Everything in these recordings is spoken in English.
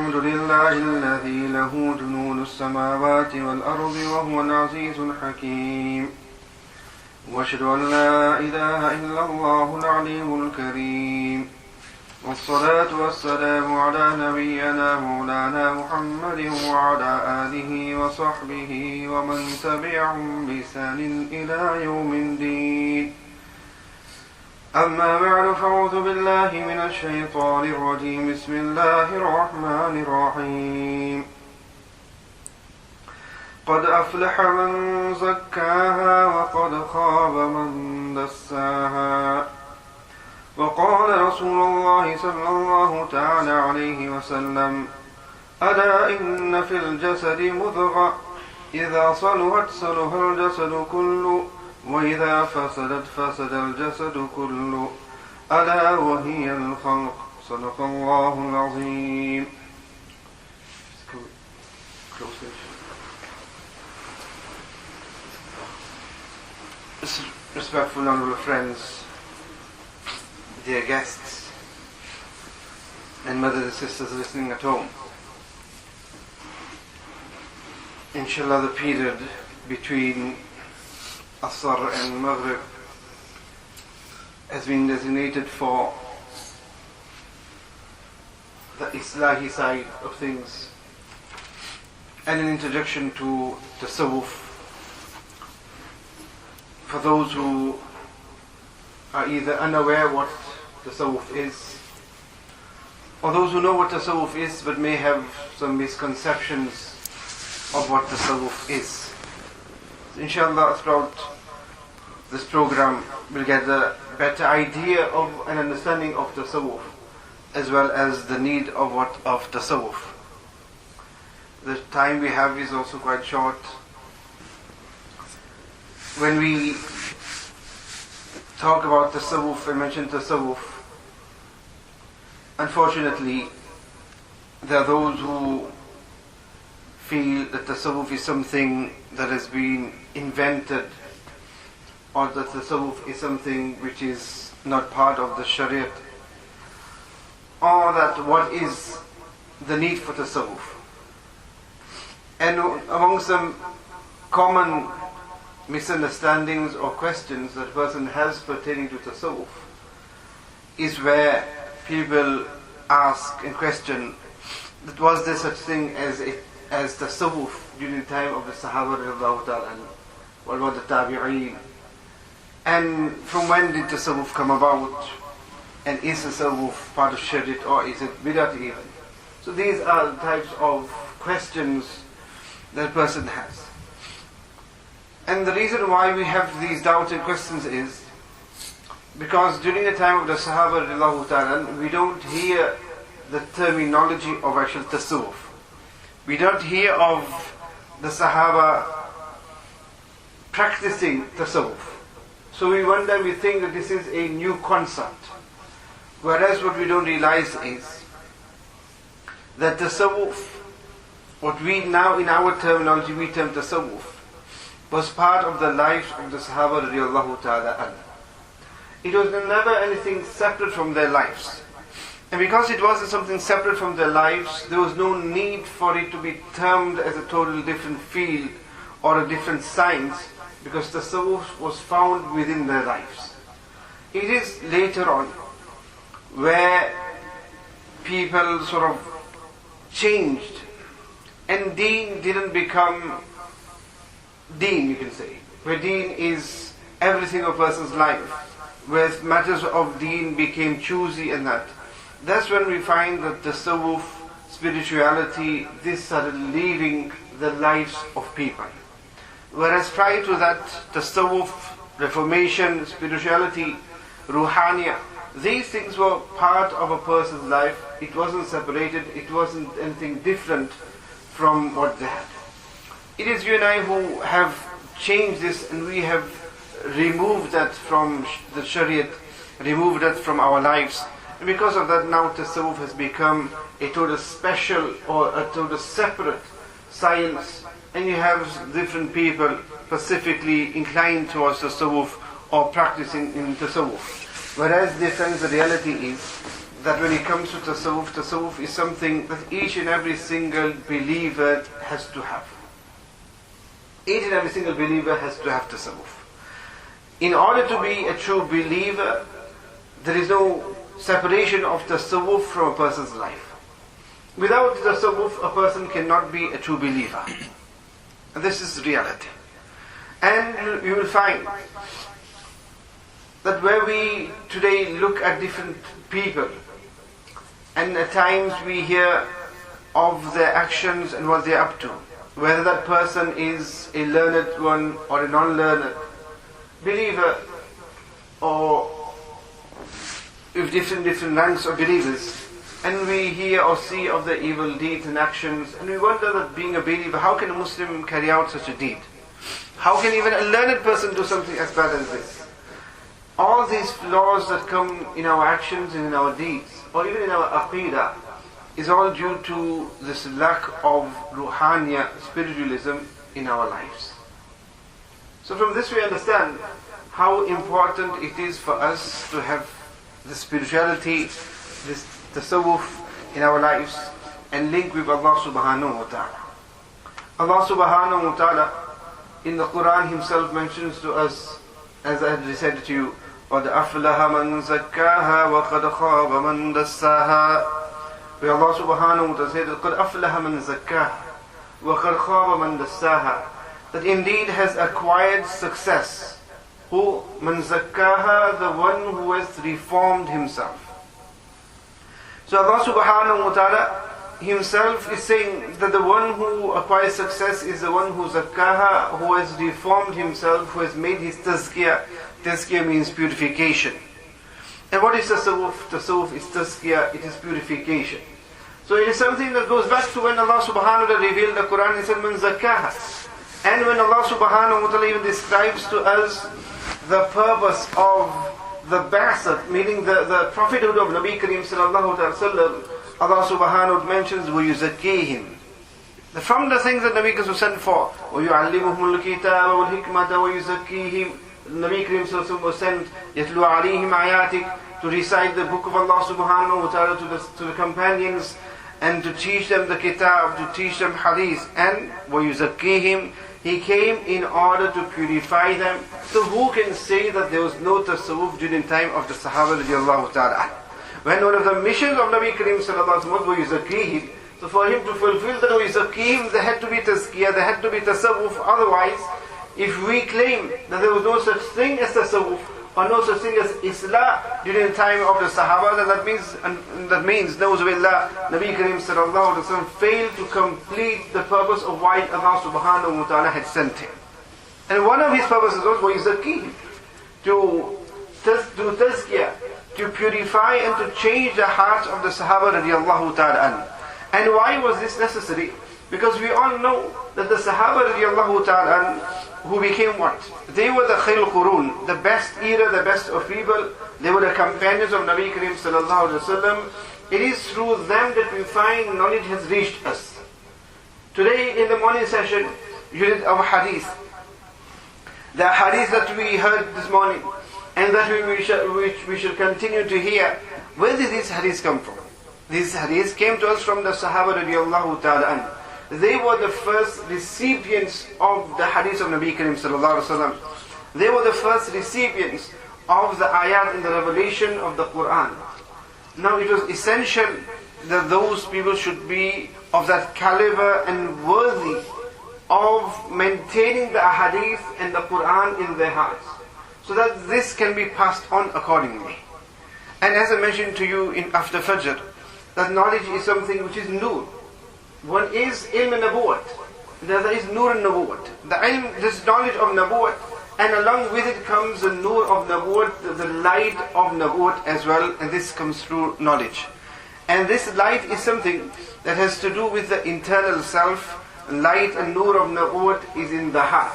الحمد لله الذي له جنود السماوات والأرض وهو العزيز الحكيم وأشهد أن لا إله إلا الله العلي الكريم والصلاة والسلام على نبينا مولانا محمد وعلى آله وصحبه ومن تبعهم بإحسان إلى يوم الدين أما بعد فأعوذ بالله من الشيطان الرجيم بسم الله الرحمن الرحيم قد أفلح من زكاها وقد خاب من دساها وقال رسول الله صلى الله تعالى عليه وسلم ألا إن في الجسد مضغة إذا صلحت صلح الجسد كله وإذا فسدت فسد الجسد كله ألا وهي الخلق صدق الله العظيم. Respectful honorable friends, dear guests, and mothers and sisters listening at home. Inshallah, the period between Asr and Maghrib has been designated for the Islahi side of things and an introduction to Tasawwuf for those who are either unaware what Tasawwuf is or those who know what Tasawwuf is but may have some misconceptions of what Tasawwuf is. Inshallah, throughout this program, we'll get a better idea of an understanding of Tasawwuf, as well as the need of Tasawwuf. The time we have is also quite short. When we talk about Tasawwuf and mention Tasawwuf, unfortunately, there are those who feel that Tasawwuf is something that has been invented, or that Tasawwuf is something which is not part of the Shariat, or that what is the need for Tasawwuf. And among some common misunderstandings or questions that a person has pertaining to Tasawwuf is where people ask and question that was there such thing as Tasawwuf during the time of the Sahaba radiallahu ta'ala, what about the Tabi'een, and from when did Tasawwuf come about, and is Tasawwuf part of Shariat or is it Bid'at even? So these are the types of questions that a person has. And the reason why we have these doubts and questions is because during the time of the Sahaba radiallahu ta'ala, we don't hear the terminology of actual Tasawwuf. We don't hear of the Sahaba practicing Tasawwuf. So we wonder, we think that this is a new concept. Whereas what we don't realize is that Tasawwuf, what we now in our terminology we term Tasawwuf, was part of the lives of the Sahaba radiallahu ta'ala anhu. It was never anything separate from their lives. And because it wasn't something separate from their lives, there was no need for it to be termed as a total different field or a different science, because Tasawwuf was found within their lives. It is later on where people sort of changed, and deen didn't become deen, you can say, where deen is everything of a person's life, where matters of deen became choosy and that. That's when we find that Tasawwuf, spirituality, this started leaving the lives of people. Whereas prior to that, Tasawwuf, reformation, spirituality, ruhaniya, these things were part of a person's life. It wasn't separated, it wasn't anything different from what they had. It is you and I who have changed this, and we have removed that from the Shariat, removed that from our lives. And because of that, now Tasawwuf has become a total special or a total separate science, and you have different people specifically inclined towards Tasawwuf or practicing in Tasawwuf. Whereas, dear friends, the reality is that when it comes to tasawwuf, tasawwuf is something that each and every single believer has to have. Each and every single believer has to have tasawwuf. In order to be a true believer, there is no separation of tasawwuf from a person's life. Without tasawwuf, a person cannot be a true believer. And this is reality. And you will find that where we today look at different people, and at times we hear of their actions and what they're up to, whether that person is a learned one or a non-learned believer, or with different ranks of believers, and we hear or see of their evil deeds and actions, and we wonder that being a believer, how can a Muslim carry out such a deed? How can even a learned person do something as bad as this? All these flaws that come in our actions and in our deeds, or even in our I.T.A, is all due to this lack of ruhaniya, spiritualism in our lives. So from this we understand how important it is for us to have the spirituality, this tasawwuf in our lives, and link with Allah subhanahu wa ta'ala. Allah subhanahu wa ta'ala in the Quran Himself mentions to us, as I had said to you, قَدْ أَفْلَهَ مَنْ زَكَّاهَا وَقَدْ خَابَ مَنْ دَسَّاهَا. Where Allah subhanahu wa ta'ala said, قَدْ أَفْلَهَ مَنْ زَكَّاهَا وَقَدْ خَابَ مَنْ دَسَّاهَا. That indeed has acquired success. Who? مَنْ زَكَّاهَا, the one who has reformed himself. So Allah subhanahu wa ta'ala Himself is saying that the one who acquires success is the one who zakkaha, who has reformed himself, who has made his tazkiyah. Tazkiyah means purification. And what is tasawwuf? Tasawwuf is tazkiyah, it is purification. So it is something that goes back to when Allah subhanahu wa ta'ala revealed the Quran and said, Man zakkaha. And when Allah subhanahu wa ta'ala even describes to us the purpose of the ba'asat, meaning the prophethood of Nabi Kareem sallallahu alayhi wa sallam, Allah subhanahu wa ta'ala mentions, وَيُزَكِّيهِمْ. From the things that Nabi Kareem was sent for, وَيُعَلِّمُهُمُ الْكِتَابَ وَالْحِكْمَةَ وَيُزَكِّيهِمْ. Nabi Kareem sallallahu alayhi wa sallam was sent, يَتْلُوا عَلَيْهِمْ آيَاتِكَ, to recite the book of Allah subhanahu wa ta'ala to the companions, and to teach them the kitab, to teach them hadith. And وَيُزَكِّيهِمْ, He came in order to purify them. So who can say that there was no tasawwuf during the time of the Sahaba radiallahu ta'ala? When one of the missions of Nabi Kareem sallallahu alaihi wasallam was yuzakkihim, so for him to fulfill that yuzakkihim, there had to be tazkiyah, there had to be tasawwuf. Otherwise, if we claim that there was no such thing as tasawwuf, or no such thing as islah during the time of the Sahaba, then that means, na'uzubillah, Nabi Kareem sallallahu alaihi wasallam failed to complete the purpose of why Allah subhanahu wa ta'ala had sent him. And one of his purposes was yuzakkihim, to do tazkiyah, to purify and to change the hearts of the Sahaba radiallahu ta'ala anhu. And why was this necessary? Because we all know that the Sahaba radiallahu ta'ala anhu, who became what? They were the Khairul Qurun, the best era, the best of people. They were the companions of Nabi Kareem sallallahu alaihi wasallam. It is through them that we find knowledge has reached us. Today in the morning session, you read our hadith. The hadith that we heard this morning, and that which we shall continue to hear. Where did these hadiths come from? These hadiths came to us from the Sahaba radiallahu ta'ala anhu. They were the first recipients of the hadith of Nabi Kareem sallallahu alaihi wasallam. They were the first recipients of the ayat in the revelation of the Quran. Now it was essential that those people should be of that caliber and worthy of maintaining the hadith and the Quran in their hearts, so that this can be passed on accordingly. And as I mentioned to you after Fajr, that knowledge is something which is nur. One is ilm al-nabuwat, the other is nur al-nabuwat. The ilm, this knowledge of nabuwat, and along with it comes the nur of nabuwat, the light of nabuwat as well, and this comes through knowledge. And this light is something that has to do with the internal self. Light and nur of nabuwat is in the heart.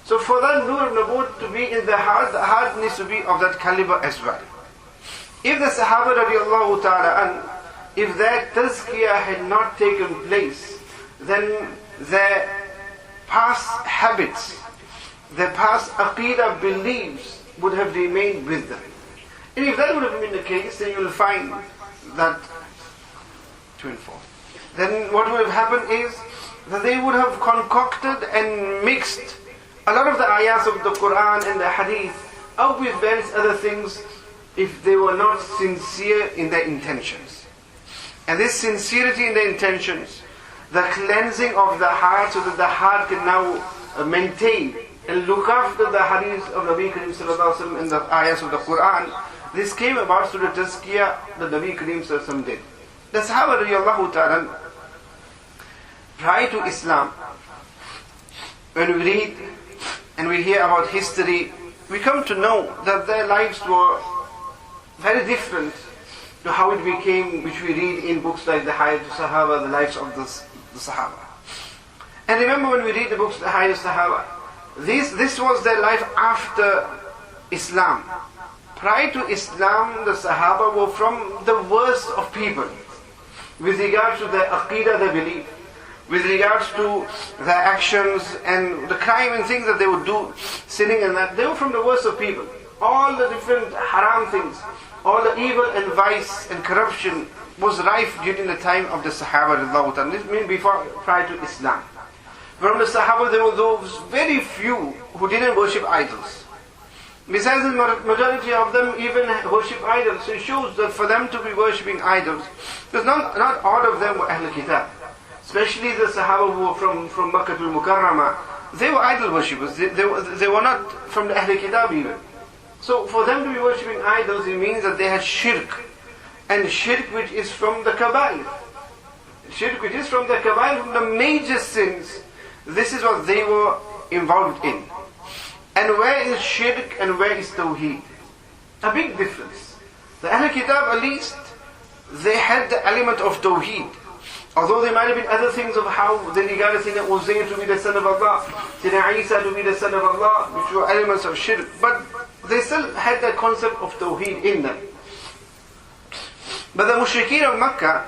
So for that nur of nabuwat to be in the heart needs to be of that caliber as well. If the Sahaba radiallahu ta'ala an, if their tazkiyah had not taken place, then their past habits, their past aqeedah beliefs would have remained with them. And if that would have been the case, then you will find that 24. Then what would have happened is that they would have concocted and mixed a lot of the ayahs of the Quran and the Hadith out with various other things if they were not sincere in their intentions. And this sincerity in their intentions, the cleansing of the heart so that the heart can now maintain and look after the Hadith of Nabi Kareem Sallallahu Alaihi Wasallam and the ayahs of the Quran, this came about through the tazkiyah that Nabi Kareem Sallallahu Alaihi Wasallam did. The Sahaba radiallahu ta'ala, prior to Islam, when we read and we hear about history, we come to know that their lives were very different to how it became, which we read in books like the Hayat Sahaba, the lives of the Sahaba. And remember when we read the books, the Hayat Sahaba, this was their life after Islam. Prior to Islam, the Sahaba were from the worst of people with regards to their aqidah, their belief, with regards to their actions and the crime and things that they would do, sinning and that. They were from the worst of people. All the different haram things, all the evil and vice and corruption was rife during the time of the Sahaba. This means prior to Islam. From the Sahaba, there were those very few who didn't worship idols. Besides, the majority of them even worship idols. So it shows that for them to be worshipping idols, because not all of them were Ahl Kitab. Especially the Sahaba who were from Makkah al-Mukarramah, they were idol worshippers. They were not from the Ahl Kitab even. So for them to be worshipping idols, it means that they had shirk. And shirk which is from the Kaba'ir. Shirk which is from the Kaba'ir, from the major sins. This is what they were involved in. And where is shirk and where is tawheed? A big difference. The Ahl Kitab, at least, they had the element of tawheed. Although there might have been other things of how they regarded Sayyidina Uzair to be the son of Allah, Sayyidina Isa to be the son of Allah, which were elements of shirk. But they still had that concept of tawheed in them. But the mushrikeen of Makkah,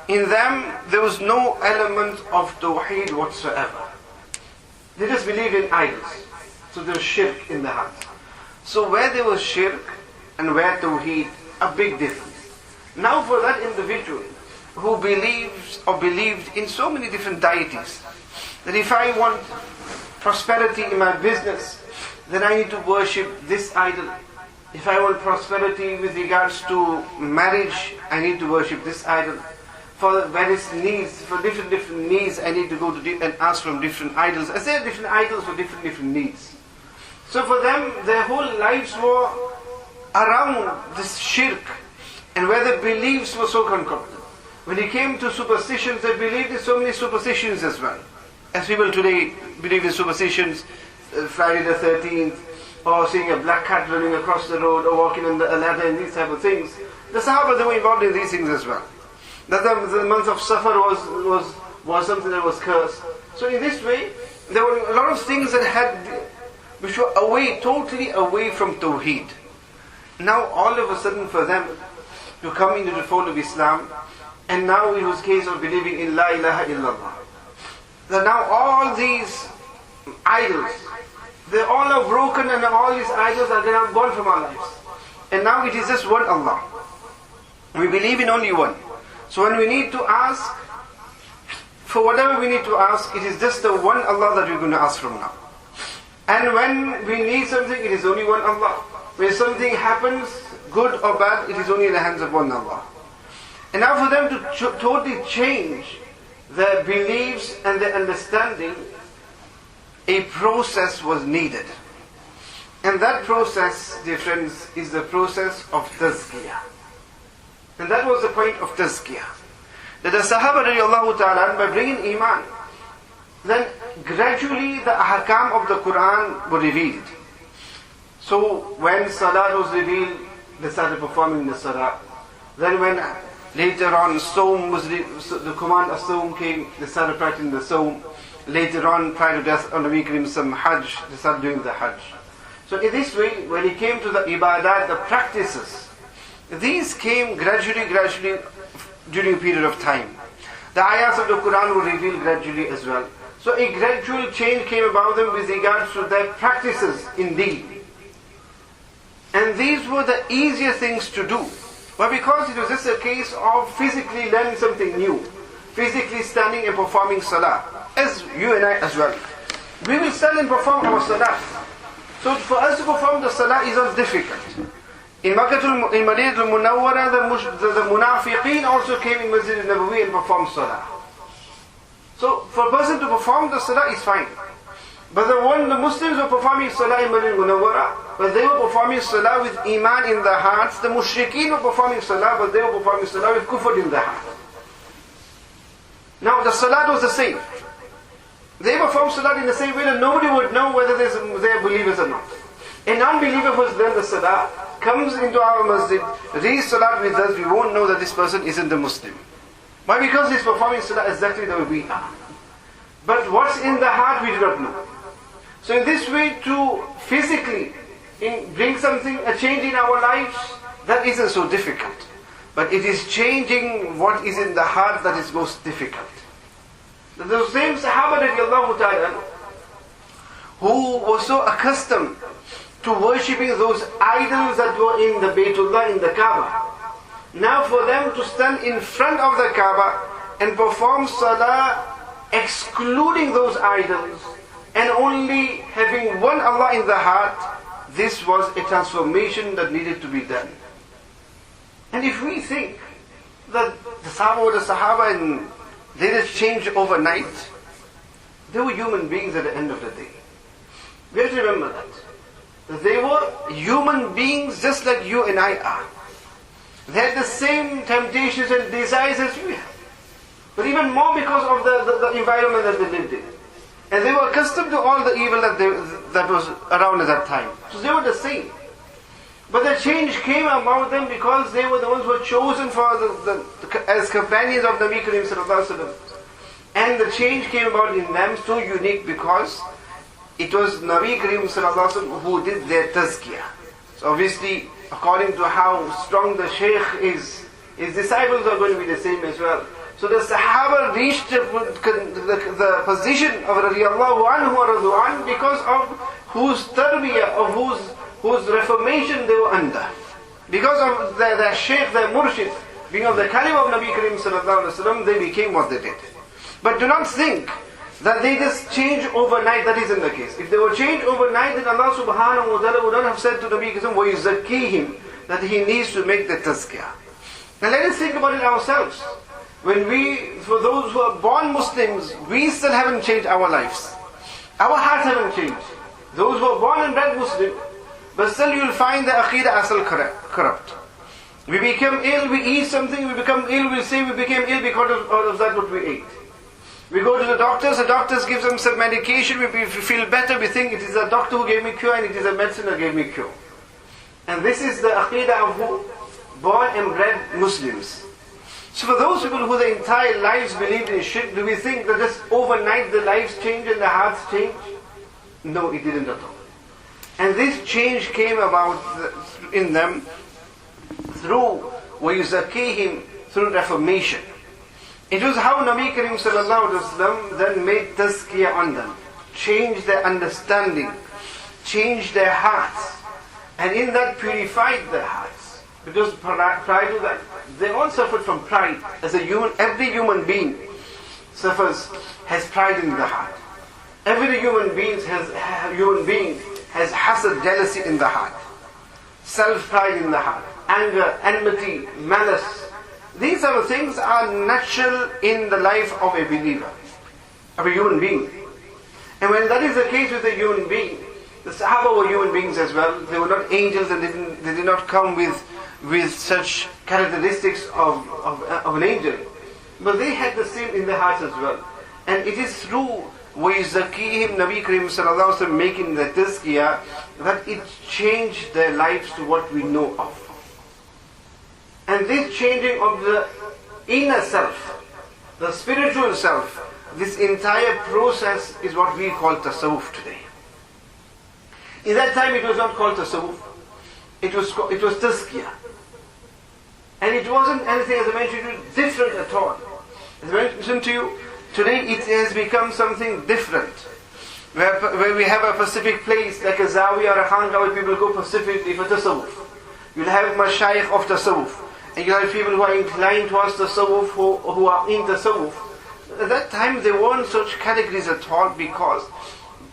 in them, there was no element of tawheed whatsoever. They just believed in idols. So there was shirk in the heart. So where there was shirk and where tawheed, a big difference. Now for that individual who believes or believed in so many different deities, that if I want prosperity in my business, then I need to worship this idol. If I want prosperity with regards to marriage, I need to worship this idol. For various needs, for different needs, I need to go to and ask from different idols. As there are different idols for different needs. So for them, their whole lives were around this shirk, and where their beliefs were so concocted. When it came to superstitions, they believed in so many superstitions as well. As people today believe in superstitions, Friday the 13th, or seeing a black cat running across the road, or walking on a ladder, and these type of things. The Sahaba, they were involved in these things as well. That the month of Safar was something that was cursed. So in this way, there were a lot of things which were totally away from Tawheed. Now all of a sudden for them to come into the fold of Islam, and now it was a case of believing in La ilaha illallah. That now all these idols, they all are broken, and all these idols are now gone from our lives. And now it is just one Allah. We believe in only one. So when we need to ask, for whatever we need to ask, it is just the one Allah that we're going to ask from now. And when we need something, it is only one Allah. When something happens, good or bad, it is only in the hands of one Allah. And now for them to totally change their beliefs and their understanding, a process was needed. And that process, dear friends, is the process of tazkiyah. And that was the point of tazkiyah. That the Sahaba radiallahu ta'ala, by bringing Iman, then gradually the ahkam of the Quran were revealed. So when Salah was revealed, they started performing the Salah. Then when later on the command of Sawm came, they started practicing the Sawm. Later on, prior to death on the week of some Hajj, they started doing the Hajj. So in this way, when it came to the ibadat, the practices, these came gradually during a period of time. The ayahs of the Quran were revealed gradually as well. So a gradual change came about them with regards to their practices indeed. And these were the easier things to do. But because it was just a case of physically learning something new, physically standing and performing salah, as you and I as well. We will stand and perform our salah. So for us to perform the salah is not difficult. In Madinah al-Munawwara, the munafiqeen also came in Masjid al-Nabawi and performed salah. So for a person to perform the salah is fine. But the Muslims were performing salah in Madinah al-Munawwara, but they were performing salah with iman in their hearts. The mushrikeen were performing salah, but they were performing salah with kufr in their heart. Now the salah was the same. They performed salah in the same way that nobody would know whether they are believers or not. A non-believer who has learned the salah comes into our masjid, reads salah with us, we won't know that this person isn't a Muslim. Why? Because he's performing salah exactly the way we are. But what's in the heart we do not know. So in this way, to physically bring something, a change in our lives, that isn't so difficult. But it is changing what is in the heart that is most difficult. The same Sahaba radiallahu ta'ala, who were so accustomed to worshipping those idols that were in the Baytullah, in the Kaaba. Now for them to stand in front of the Kaaba and perform salah excluding those idols and only having one Allah in the heart, this was a transformation that needed to be done. And if we think that the Sahaba were the Sahaba and they just changed overnight, they were human beings at the end of the day. We have to remember that. They were human beings just like you and I are. They had the same temptations and desires as we have. But even more because of the environment that they lived in. And they were accustomed to all the evil that was around at that time. So they were the same. But the change came about them because they were the ones who were chosen for as companions of Nabi Karim sallallahu alaihi wasallam. And the change came about in them so unique because it was Nabi Karim sallallahu alaihi wasallam who did their tazkiyah. So obviously, according to how strong the Shaykh is, his disciples are going to be the same as well. So the Sahaba reached the position of radiyallahu anhu wa radu an because of whose Tarbiyah, of whose reformation they were under. Because of their Shaykh, their Murshid, being of the caliber of Nabi Karim sallallahu alaihi wasallam, they became what they did. But do not think that they just change overnight. That isn't the case. If they were changed overnight, then Allah subhanahu wa ta'ala would not have said to Nabi Karim, وَيُزَكِّيهِمْ, that he needs to make the tazkiyah. Now let us think about it ourselves. When for those who are born Muslims, we still haven't changed our lives. Our hearts haven't changed. Those who are born and bred Muslim, but still you will find the aqidah asal corrupt. We become ill, we eat something, we become ill, we say we became ill because of that what we ate. We go to the doctors give them some medication, we feel better, we think it is a doctor who gave me cure and it is a medicine that gave me cure. And this is the aqidah of who? Born and bred Muslims. So for those people who their entire lives believed in shirk, do we think that just overnight the lives change and the hearts change? No, it didn't at all. And this change came about in them through وَيُزَكِّيهِمْ, through reformation. It was how Nabi Karim sallallahu alaihi wasallam then made tazkiyah on them, changed their understanding, changed their hearts, and in that purified their hearts. Because prior to that, they all suffered from pride. As every human being has pride in the heart. Every human being has hasad, jealousy in the heart, self-pride in the heart, anger, enmity, malice. These are things are natural in the life of a believer, of a human being. And when that is the case with a human being, the Sahaba were human beings as well. They were not angels and they did not come with such characteristics of an angel. But they had the same in their hearts as well. And it is through وَيُزَكِّيهِمْ Nabi Karim sallallahu alaihi wasallam making the tazkiyah that it changed their lives to what we know of. And this changing of the inner self, the spiritual self, this entire process is what we call Tasawwuf today. In that time it was not called Tasawwuf, it was tazkiyah. And it wasn't anything, as I mentioned, different at all. As I mentioned to you, today it has become something different. Where we have a specific place, like a Zawiya or a Khanqa where people go specifically for Tasawwuf. You'll have Mashayikh of Tasawwuf. and you have people who are inclined towards Tasawwuf, who are in Tasawwuf. At that time there weren't such categories at all, because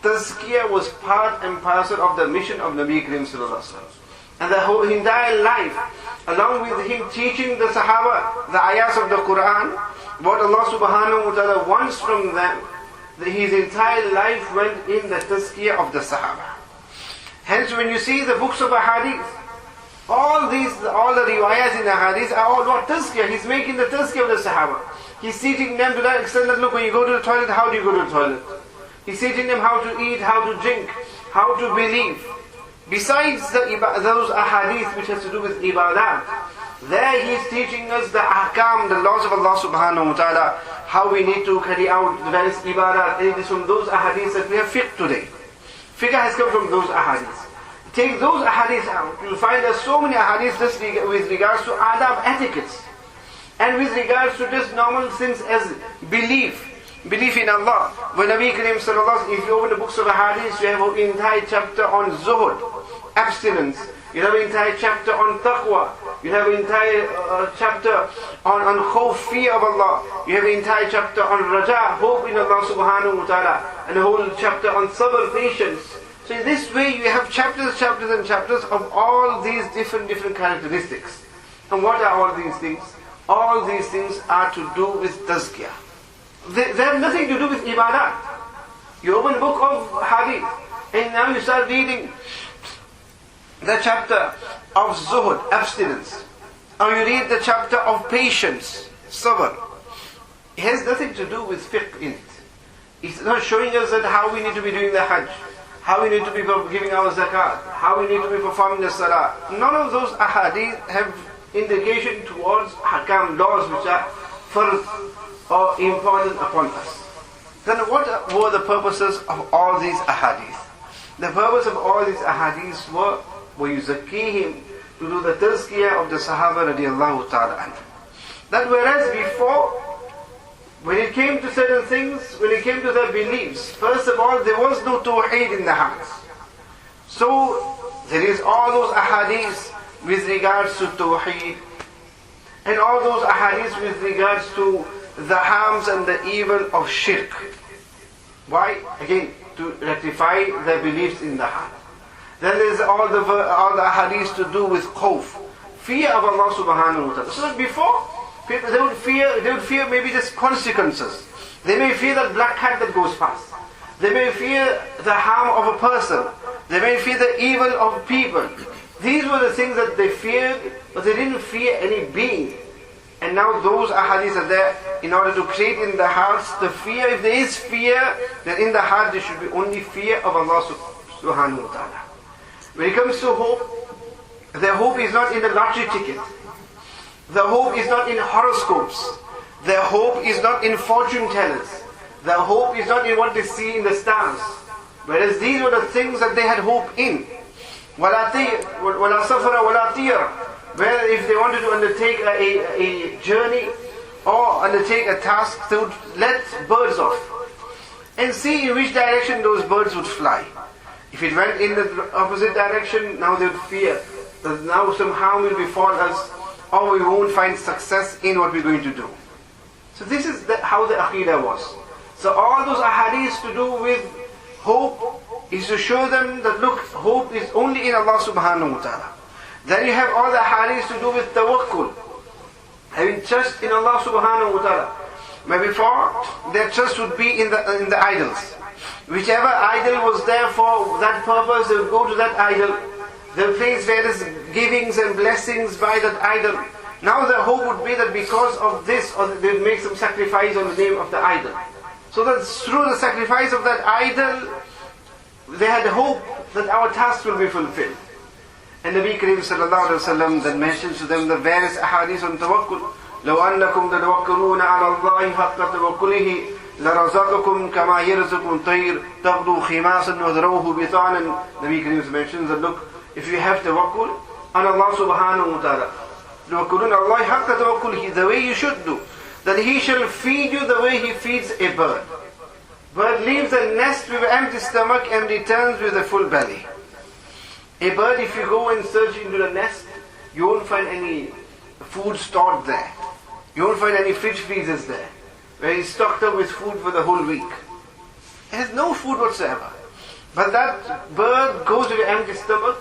Tazkiyah was part and parcel of the mission of Nabi Karim Sallallahu Alaihi Wasallam. And the whole entire life, along with him teaching the Sahaba the ayahs of the Quran, what Allah subhanahu wa ta'ala wants from them, his entire life went in the Tazkiyah of the Sahaba. Hence when you see the books of Ahadith, all the riwayahs in Ahadith are all what Tazkiyah. He's making the Tazkiyah of the Sahaba. He's teaching them to that extent that, look, when you go to the toilet, how do you go to the toilet? He's teaching them how to eat, how to drink, how to believe. Besides those ahadith which has to do with ibadat, there he is teaching us the ahkam, the laws of Allah subhanahu wa ta'ala, how we need to carry out the various ibadat. And it is from those ahadith that we have fiqh today. Fiqh has come from those ahadith. Take those ahadith out, you'll find there's so many ahadith just with regards to adab, etiquettes, and with regards to just normal things as belief in Allah. When Nabi Karim Sallallahu Alaihi Wasallam, if you open the books of Hadith, you have an entire chapter on zuhud, abstinence. You have an entire chapter on taqwa. You have an entire chapter on khawf, fear of Allah. You have an entire chapter on raja, hope in Allah subhanahu wa ta'ala. And a whole chapter on sabr, patience. So in this way you have chapters and chapters of all these different characteristics. And what are all these things? All these things are to do with tazkiyah. They have nothing to do with ibadat. You open a book of hadith, and now you start reading the chapter of zuhud, abstinence, or you read the chapter of patience, sabr. It has nothing to do with fiqh in it. It's not showing us that how we need to be doing the hajj, how we need to be giving our zakat, how we need to be performing the salah. None of those ahadith have indication towards hakam, laws which are fard or important upon us. Then what were the purposes of all these ahadith? The purpose of all these ahadith were yuzakkihim, to do the tazkiyah of the Sahaba radiallahu ta'ala anhu. That whereas before, when it came to certain things, when it came to their beliefs, first of all there was no tawheed in the hearts. So there is all those ahadith with regards to tawheed, and all those ahadith with regards to the harms and the evil of shirk. Why? Again, to rectify their beliefs in the heart. Then there's all the ahadith to do with khawf, fear of Allah subhanahu wa ta'ala. So that before, people, they would fear maybe just consequences. They may fear that black cat that goes past. They may fear the harm of a person. They may fear the evil of people. These were the things that they feared, but they didn't fear any being. And now those ahadith are there in order to create in the hearts the fear. If there is fear, then in the heart there should be only fear of Allah subhanahu wa ta'ala. When it comes to hope, their hope is not in the lottery ticket. Their hope is not in horoscopes. Their hope is not in fortune tellers. Their hope is not in what they see in the stars. Whereas these were the things that they had hope in. وَلَا سَفَرَ وَلَا ture. Where if they wanted to undertake a journey or undertake a task, they would let birds off and see in which direction those birds would fly. If it went in the opposite direction, now they would fear that now some harm will befall us, or we won't find success in what we're going to do. So this is how the Aqidah was. So all those ahadiths to do with hope is to show them that look, hope is only in Allah subhanahu wa ta'ala. Then you have all the hadiths to do with tawakkul, having trust in Allah subhanahu wa ta'ala. Where before, their trust would be in the idols. Whichever idol was there for that purpose, they would go to that idol. They would place various givings and blessings by that idol. Now the hope would be that because of this, or they would make some sacrifice on the name of the idol. So that through the sacrifice of that idol, they had hope that our task will be fulfilled. And Nabi Karim sallallahu alaihi wasallam then mentions to them the various ahadith on tawakkul. لو أنكم تتوكلون على الله حق توكله لرزقكم كما يرزق الطير تغدو خماصا وذروه بطانا. Nabi Karim mentions that look, if you have tawakkul on Allah subhanahu wa ta'ala, توكلون على الله حق توكله, the way you should do, that He shall feed you the way He feeds a bird. Bird leaves a nest with an empty stomach and returns with a full belly. A bird, if you go and search into the nest, you won't find any food stored there. You won't find any fridge freezers there, where he's stocked up with food for the whole week. He has no food whatsoever. But that bird goes with an empty stomach,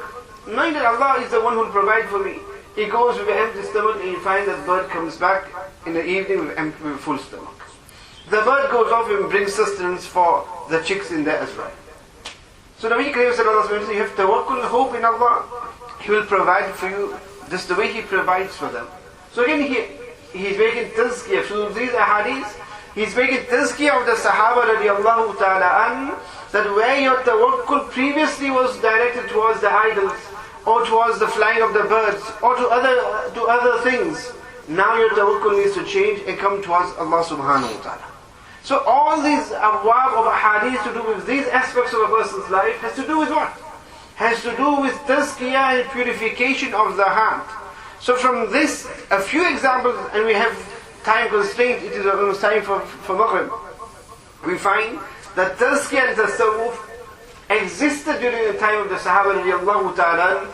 knowing that Allah is the one who will provide for me. He goes with an empty stomach and you find that bird comes back in the evening with a full stomach. The bird goes off and brings sustenance for the chicks in there as well. So Nabi Kareem sallallahu alaihi wasallam, you have tawakkul, hope in Allah. He will provide for you just the way He provides for them. So again he's making tazkiyah through these ahadith. He's making tazkiyah of the Sahaba radiallahu ta'ala an, that where your tawakkul previously was directed towards the idols, or towards the flying of the birds, or to other things, now your tawakkul needs to change and come towards Allah subhanahu wa ta'ala. So all these abwab of ahadith to do with these aspects of a person's life has to do with what? Has to do with tazkiyah and purification of the heart. So from this, a few examples, and we have time constraint, it is almost time for Maghrib. We find that Tazkiyah and Tasawwuf existed during the time of the Sahaba radiallahu ta'ala.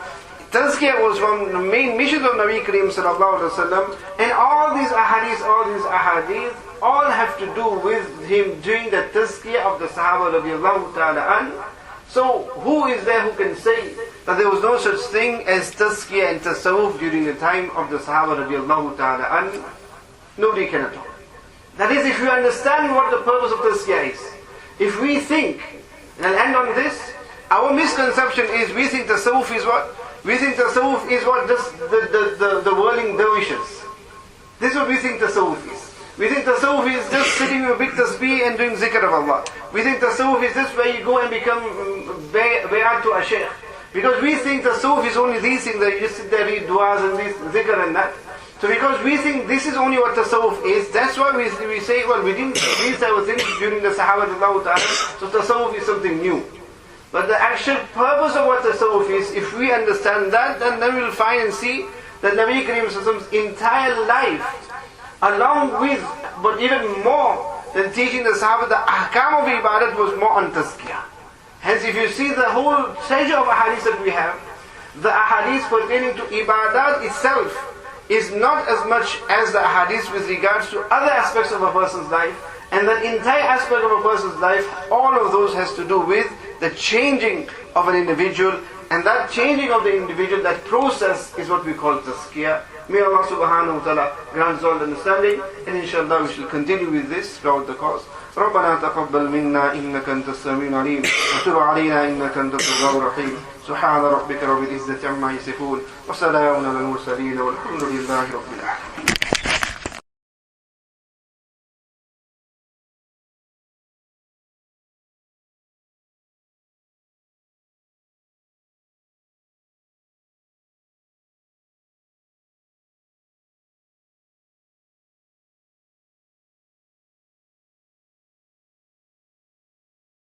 Tazkiyah was one of the main missions of Nabi Kareem sallallahu alaihi wasallam, and all these ahadith, all have to do with him doing the Tazkiyah of the Sahaba radiallahu ta'ala an. So who is there who can say that there was no such thing as Tazkiyah and Tasawwuf during the time of the Sahaba radiallahu ta'ala an? Nobody can at all. That is, if you understand what the purpose of Tazkiyah is. If we think, and I'll end on this, our misconception is we think Tasawwuf is what? We think Tasawwuf is what? Just the whirling dervishes. This is what we think Tasawwuf is. We think Tasawwuf is just sitting with a big tasbih and doing zikr of Allah. We think Tasawwuf is just where you go and become bay'at to a shaykh. Because we think Tasawwuf is only these things, that you just sit there, read du'as and this zikr and that. So because we think this is only what Tasawwuf is, that's why we say, well, we didn't do these type of things during the Sahaba radiallahu ta'ala, so Tasawwuf is something new. But the actual purpose of what Tasawwuf is, if we understand that, then we will find and see that Nabi Kareem sallallahu alaihi wasallam's entire life, along with, but even more than teaching the Sahaba, the ahkam of ibadat was more on tazkiyah. Hence, if you see the whole treasure of ahadith that we have, the ahadith pertaining to ibadat itself is not as much as the ahadith with regards to other aspects of a person's life, and that entire aspect of a person's life, all of those has to do with the changing of an individual, and that changing of the individual, that process is what we call tazkiyah. May Allah subhanahu wa ta'ala grant us all understanding, and inshallah we shall continue with this throughout the course. ربنا تقبل منا إنك أنت السميع العليم وتب علينا إنك أنت التواب الرحيم سبحان ربك رب العزة عما يصفون وسلام على المرسلين والحمد لله رب العالمين.